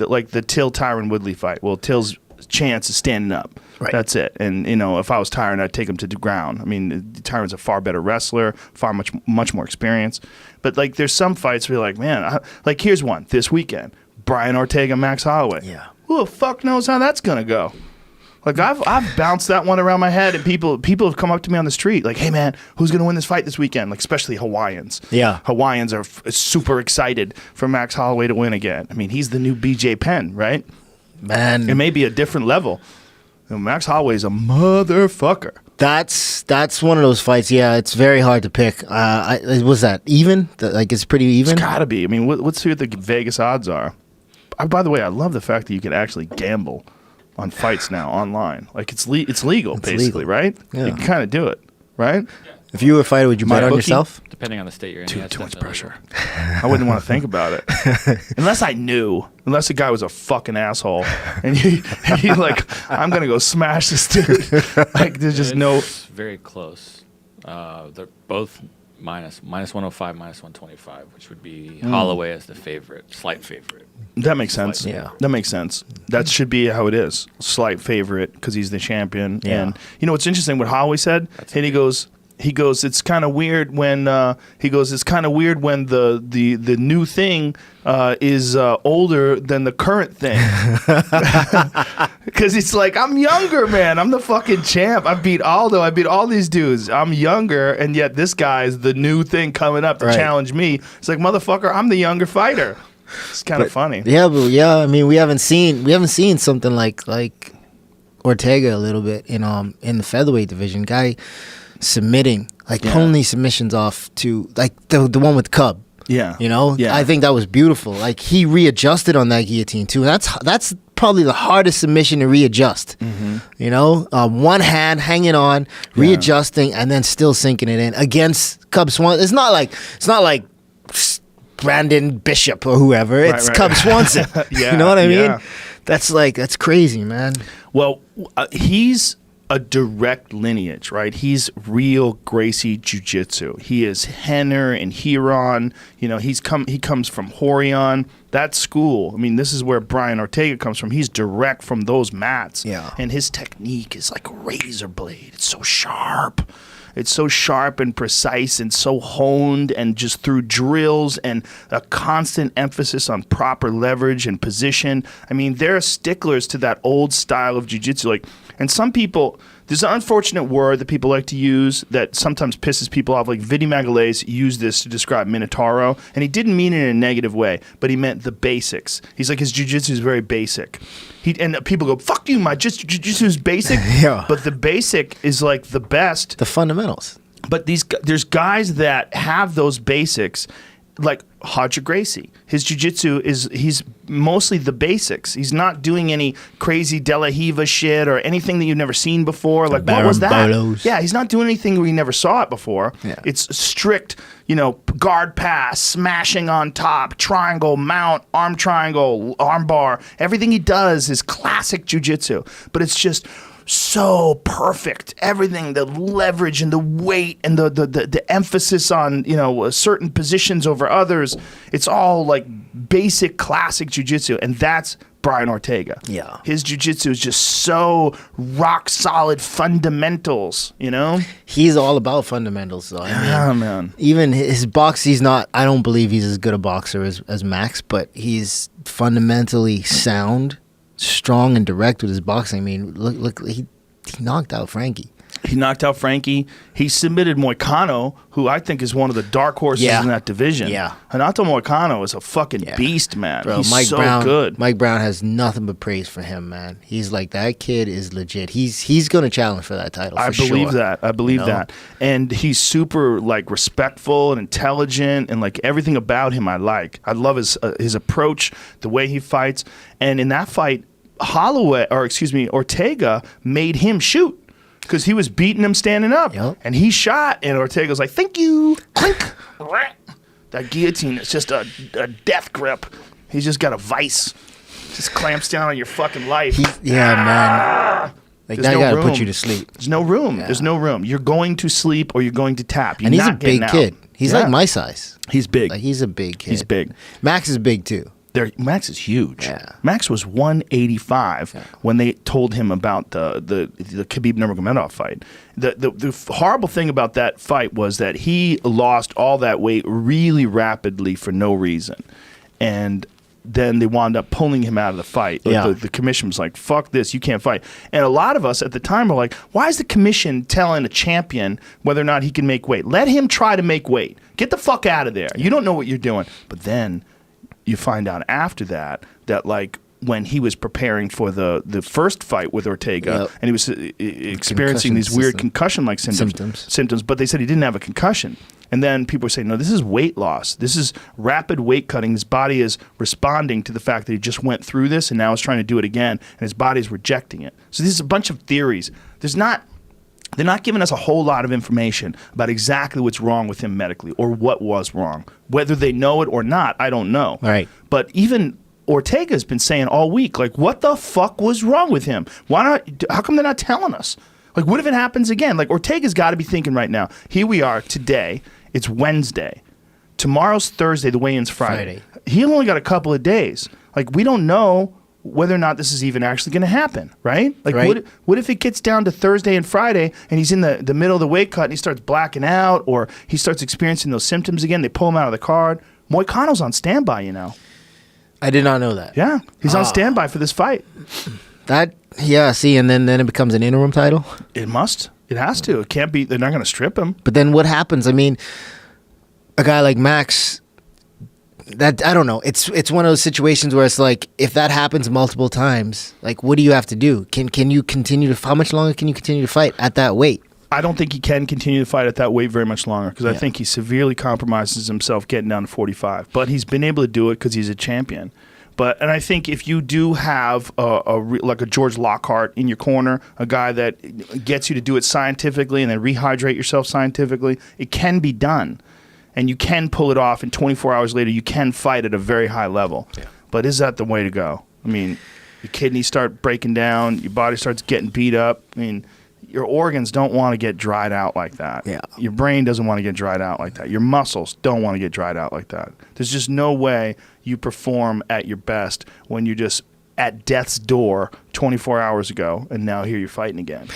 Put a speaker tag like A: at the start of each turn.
A: the Till Tyron Woodley fight. Well, Till's chance is standing up.
B: Right.
A: That's it. And if I was Tyron, I'd take him to the ground. I mean, Tyron's a far better wrestler, much more experience. But like, there's some fights where you're like, man, here's one this weekend: Brian Ortega, Max Holloway.
B: Yeah.
A: Who the fuck knows how that's gonna go? Like, I've bounced that one around my head, and people have come up to me on the street like, hey man, who's gonna win this fight this weekend? Like, especially Hawaiians.
B: Yeah.
A: Hawaiians are super excited for Max Holloway to win again. I mean, he's the new BJ Penn, right?
B: Man,
A: It may be a different level. Max Holloway's a motherfucker.
B: That's one of those fights. Yeah, it's very hard to pick. Was that even? Like, it's pretty even.
A: It's gotta be. I mean, let's see what the Vegas odds are. By the way, I love the fact that you can actually gamble on fights now online. Like, it's legal, basically,
B: legal.
A: right?
B: Yeah.
A: You can kind of do it, right?
B: If you were a fighter, would you bet on
A: bookie?
B: yourself?
C: Depending on the state you're in.
A: Too much pressure. I wouldn't want to think about it. Unless I knew. Unless the guy was a fucking asshole. And he like, I'm going to go smash this dude. Like, there's just
C: It's very close. They're both minus 105, minus 125, which would be Holloway as the favorite, slight favorite.
A: That makes sense.
B: Yeah.
A: That makes sense. That should be how it is. Slight favorite because he's the champion.
B: Yeah.
A: And you know what's interesting? What Holloway said? And he goes, it's kind of weird when the new thing is older than the current thing. Because it's like, I'm younger, man. I'm the fucking champ. I beat Aldo. I beat all these dudes. I'm younger, and yet this guy is the new thing coming up to challenge me. It's like, motherfucker, I'm the younger fighter. It's kind of funny.
B: Yeah, but I mean, we haven't seen something like Ortega a little bit in the featherweight division. Guy submitting, pulling these submissions off to, like, the one with Cub.
A: Yeah.
B: Yeah. I think that was beautiful. Like, he readjusted on that guillotine too. That's probably the hardest submission to readjust. Mm-hmm. One hand hanging on, readjusting, and then still sinking it in against Cub Swanson. It's not like Brandon Bishop or whoever. It's Cub Swanson.
A: Yeah,
B: you know what I mean?
A: yeah.
B: That's crazy, man.
A: Well, he's a direct lineage, right? He's real Gracie Jiu-Jitsu. He is Henner and Huron. He comes from Horion. That school. I mean, this is where Brian Ortega comes from. He's direct from those mats.
B: Yeah.
A: And his technique is like a razor blade. It's so sharp. It's so sharp and precise and so honed, and just through drills and a constant emphasis on proper leverage and position. I mean, they're sticklers to that old style of jiu-jitsu. And some people, there's an unfortunate word that people like to use that sometimes pisses people off. Like Vinny Magalhaes used this to describe Minotauro, and he didn't mean it in a negative way, but he meant the basics. He's like, his jiu-jitsu is very basic. And people go, fuck you, my jiu-jitsu is basic.
B: Yeah.
A: But the basic is like the best.
B: The fundamentals.
A: But there's guys that have those basics, like Hodger Gracie. His jiu-jitsu he's mostly the basics. He's not doing any crazy De La Hiva shit or anything that you've never seen before. Like, what was that?
B: Bolos.
A: Yeah, he's not doing anything where you never saw it before.
B: Yeah.
A: It's strict, guard pass, smashing on top, triangle, mount, arm triangle, arm bar. Everything he does is classic jiu-jitsu. But it's just so perfect. Everything, the leverage and the weight and the emphasis on certain positions over others. It's all like basic classic jiu-jitsu, and that's Brian Ortega.
B: Yeah.
A: His jiu-jitsu is just so rock solid fundamentals.
B: He's all about fundamentals, though.
A: Yeah, man.
B: Even his box, I don't believe he's as good a boxer as Max, but he's fundamentally sound, strong and direct with his boxing. I mean, look, he knocked out Frankie.
A: He knocked out Frankie. He submitted Moicano, who I think is one of the dark horses in that division.
B: Yeah.
A: Hanato Moicano is a fucking beast, man.
B: Bro,
A: He's
B: Mike
A: so
B: Brown,
A: good.
B: Mike Brown has nothing but praise for him, man. He's like, that kid is legit. He's going to challenge for that title.
A: I believe that. I believe that. And he's super respectful and intelligent, and everything about him I like. I love his approach, the way he fights. And in that fight, Ortega made him shoot because he was beating him standing up.
B: Yep.
A: And he shot, and Ortega's like, thank you. Clink. That guillotine is just a death grip. He's just got a vice. Just clamps down on your fucking life.
B: Man. Like, that got to put you to sleep.
A: There's no room. Yeah. There's no room. You're going to sleep or you're going to tap.
B: And he's a big kid. He's like my size.
A: He's big.
B: Like, he's a big kid.
A: He's big.
B: Max is big too.
A: Max is huge.
B: Yeah.
A: Max was 185 when they told him about the Khabib Nurmagomedov fight. The horrible thing about that fight was that he lost all that weight really rapidly for no reason, and then they wound up pulling him out of the fight. The commission was like, fuck this, you can't fight. And a lot of us at the time were like, why is the commission telling a champion whether or not he can make weight? Let him try to make weight. Get the fuck out of there. You don't know what you're doing. But then you find out after that like when he was preparing for the first fight with Ortega, and he was experiencing these weird concussion-like symptoms, but they said he didn't have a concussion. And then people were saying, no, this is weight loss. This is rapid weight cutting. His body is responding to the fact that he just went through this and now is trying to do it again, and his body's rejecting it. So this is a bunch of theories. They're not giving us a whole lot of information about exactly what's wrong with him medically or what was wrong. Whether they know it or not, I don't know.
B: Right.
A: But even Ortega's been saying all week, like, what the fuck was wrong with him? Why not? How come they're not telling us? Like, what if it happens again? Like, Ortega's got to be thinking right now, here we are today. It's Wednesday. Tomorrow's Thursday. The weigh-in's Friday. He only got a couple of days. Like, we don't know whether or not this is even actually going to happen, right? Like, what if it gets down to Thursday and Friday and he's in the middle of the weight cut and he starts blacking out or he starts experiencing those symptoms again? They pull him out of the card. Moicano's on standby, you know.
B: I did not know that.
A: Yeah, he's on standby for this fight.
B: See, and then it becomes an interim title?
A: It must. It has to. It can't be. They're not going to strip him.
B: But then what happens? I mean, a guy like Max, that I don't know. It's one of those situations where it's like, if that happens multiple times, like, what do you have to do? Can you continue to? How much longer can you continue to fight at that weight?
A: I don't think he can continue to fight at that weight very much longer because I think he severely compromises himself getting down to 45. But he's been able to do it because he's a champion. And I think if you do have like a George Lockhart in your corner, a guy that gets you to do it scientifically and then rehydrate yourself scientifically, it can be done. And you can pull it off, and 24 hours later, you can fight at a very high level. Yeah. But is that the way to go? I mean, your kidneys start breaking down, your body starts getting beat up. I mean, your organs don't want to get dried out like that. Yeah. Your brain doesn't want to get dried out like that. Your muscles don't want to get dried out like that. There's just no way you perform at your best when you're just at death's door 24 hours ago, and now here you're fighting again.